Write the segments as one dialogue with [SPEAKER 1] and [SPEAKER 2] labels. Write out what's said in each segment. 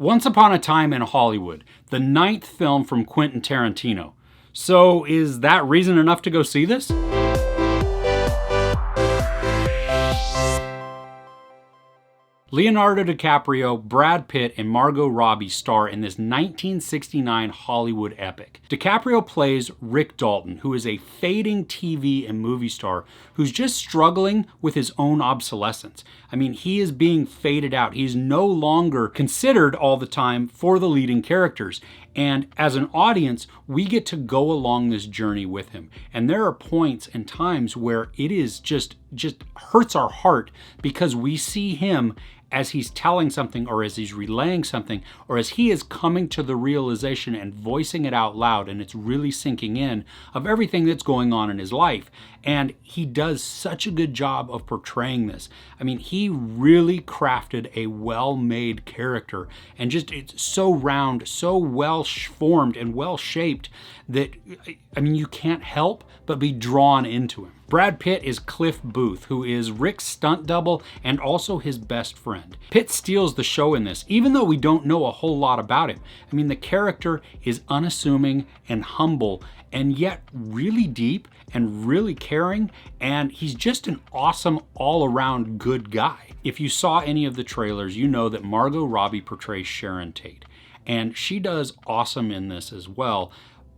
[SPEAKER 1] Once Upon a Time in Hollywood, the 9th film from Quentin Tarantino. So is that reason enough to go see this? Leonardo DiCaprio, Brad Pitt, and Margot Robbie star in this 1969 Hollywood epic. DiCaprio plays Rick Dalton, who is a fading TV and movie star who's just struggling with his own obsolescence. I mean, he is being faded out. He's no longer considered all the time for the leading characters. And as an audience, we get to go along this journey with him. And there are points and times where it is just hurts our heart because we see him as he's telling something, or as he's relaying something, or as he is coming to the realization and voicing it out loud, and it's really sinking in of everything that's going on in his life. And he does such a good job of portraying this. I mean, he really crafted a well-made character, and just it's so round, so well formed and well shaped that, I mean, you can't help but be drawn into him. Brad Pitt is Cliff Booth, who is Rick's stunt double and also his best friend. Pitt steals the show in this, even though we don't know a whole lot about him. I mean, the character is unassuming and humble, and yet really deep and really caring, and he's just an awesome all-around good guy. If you saw any of the trailers, you know that Margot Robbie portrays Sharon Tate, and she does awesome in this as well,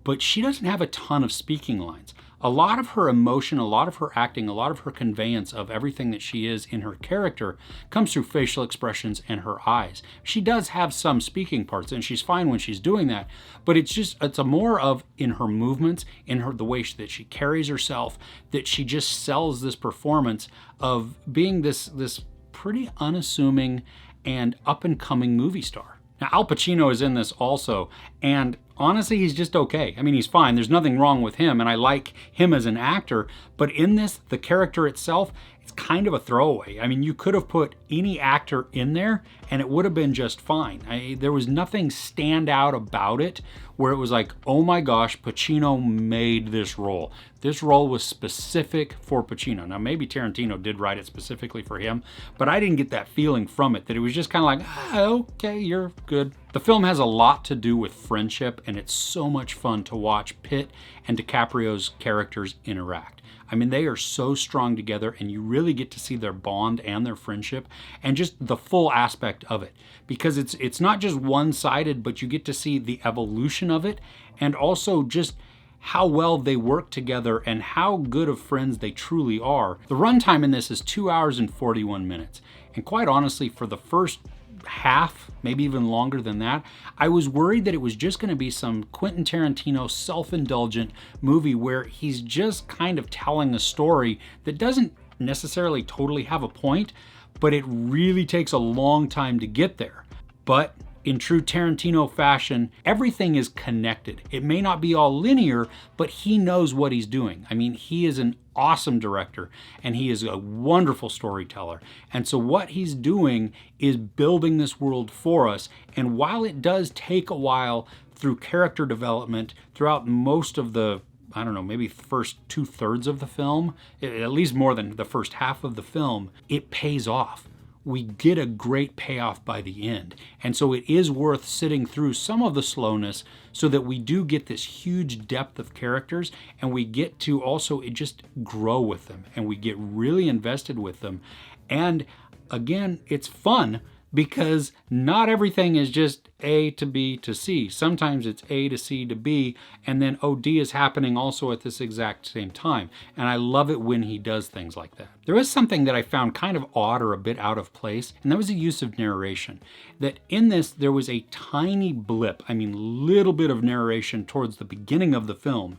[SPEAKER 1] but she doesn't have a ton of speaking lines. A lot of her emotion, a lot of her acting, a lot of her conveyance of everything that she is in her character comes through facial expressions and her eyes. She does have some speaking parts, and she's fine when she's doing that, but it's a more of in her movements, in the way that she carries herself, that she just sells this performance of being this pretty unassuming and up-and-coming movie star. Now, Al Pacino is in this also, and honestly, he's just okay. I mean, he's fine. There's nothing wrong with him, and I like him as an actor, but in this, the character itself, it's kind of a throwaway. I mean, you could have put any actor in there, and it would have been just fine. There was nothing stand out about it where it was like, oh my gosh, Pacino made this role. This role was specific for Pacino. Now, maybe Tarantino did write it specifically for him, but I didn't get that feeling from it, that it was just kind of like, okay, you're good. The film has a lot to do with friendship, and it's so much fun to watch Pitt and DiCaprio's characters interact. I mean, they are so strong together, and you really get to see their bond and their friendship and just the full aspect of it, because it's not just one-sided, but you get to see the evolution of it and also just how well they work together and how good of friends they truly are. The runtime in this is 2 hours and 41 minutes. And quite honestly, for the first half, maybe even longer than that, I was worried that it was just going to be some Quentin Tarantino self-indulgent movie where he's just kind of telling a story that doesn't necessarily totally have a point, but it really takes a long time to get there. But in true Tarantino fashion, everything is connected. It may not be all linear, but he knows what he's doing. I mean, he is an awesome director, and he is a wonderful storyteller. And so what he's doing is building this world for us. And while it does take a while through character development throughout most of the, I don't know, maybe the first 2/3 of the film, at least more than the first half of the film, it pays off. We get a great payoff by the end. And so it is worth sitting through some of the slowness so that we do get this huge depth of characters, and we get to also just grow with them, and we get really invested with them. And again, it's fun because not everything is just A to B to C. Sometimes it's A to C to B, and then OD is happening also at this exact same time. And I love it when he does things like that. There is something that I found kind of odd or a bit out of place, and that was the use of narration. That in this, there was a tiny blip, little bit of narration towards the beginning of the film,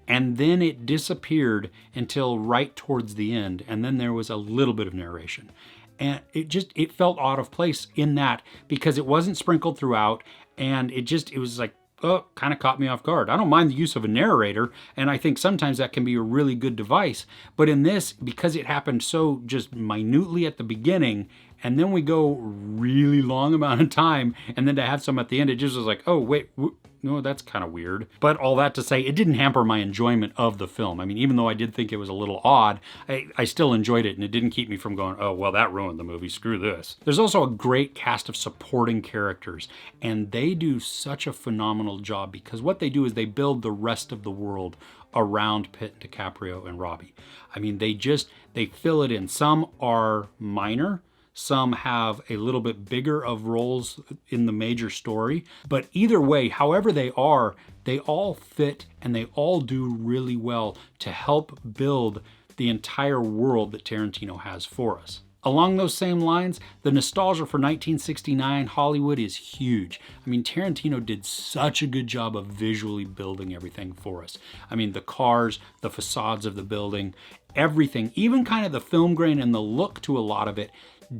[SPEAKER 1] and then it disappeared until right towards the end, and then there was a little bit of narration. And it felt out of place in that because it wasn't sprinkled throughout, and it was like, kind of caught me off guard. I don't mind the use of a narrator, and I think sometimes that can be a really good device. But in this, because it happened so just minutely at the beginning, and then we go really long amount of time, and then to have some at the end, it just was like, oh wait, no, that's kind of weird. But all that to say, it didn't hamper my enjoyment of the film. I mean, even though I did think it was a little odd, I still enjoyed it, and it didn't keep me from going, oh, well, that ruined the movie, screw this. There's also a great cast of supporting characters, and they do such a phenomenal job, because what they do is they build the rest of the world around Pitt, DiCaprio, and Robbie. I mean, they fill it in. Some are minor, some have a little bit bigger of roles in the major story, but either way, however they are, they all fit and they all do really well to help build the entire world that Tarantino has for us. Along those same lines, the nostalgia for 1969 Hollywood is huge. I mean, Tarantino did such a good job of visually building everything for us. I mean, the cars, the facades of the building, everything, even kind of the film grain and the look to a lot of it,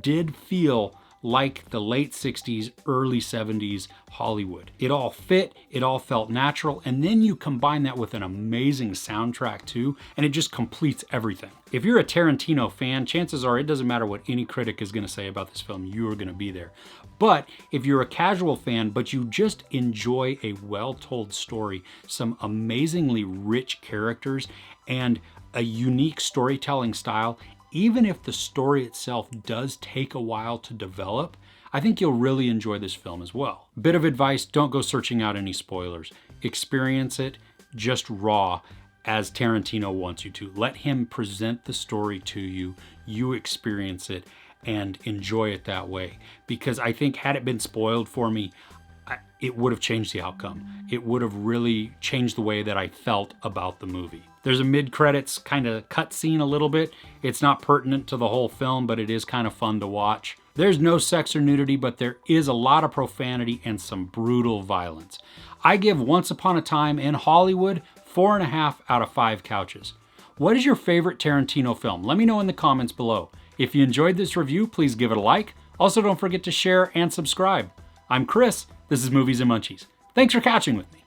[SPEAKER 1] did feel like the late 60s, early 70s Hollywood. It all fit, it all felt natural, and then you combine that with an amazing soundtrack too, and it just completes everything. If you're a Tarantino fan, chances are it doesn't matter what any critic is going to say about this film, you are going to be there. But if you're a casual fan, but you just enjoy a well-told story, some amazingly rich characters, and a unique storytelling style, even if the story itself does take a while to develop, I think you'll really enjoy this film as well. Bit of advice, don't go searching out any spoilers. Experience it just raw as Tarantino wants you to. Let him present the story to you, you experience it, and enjoy it that way. Because I think had it been spoiled for me, it would have changed the outcome. It would have really changed the way that I felt about the movie. There's a mid-credits kind of cutscene a little bit. It's not pertinent to the whole film, but it is kind of fun to watch. There's no sex or nudity, but there is a lot of profanity and some brutal violence. I give Once Upon a Time in Hollywood 4.5 out of 5 couches. What is your favorite Tarantino film? Let me know in the comments below. If you enjoyed this review, please give it a like. Also, don't forget to share and subscribe. I'm Chris. This is Movies and Munchies. Thanks for catching with me.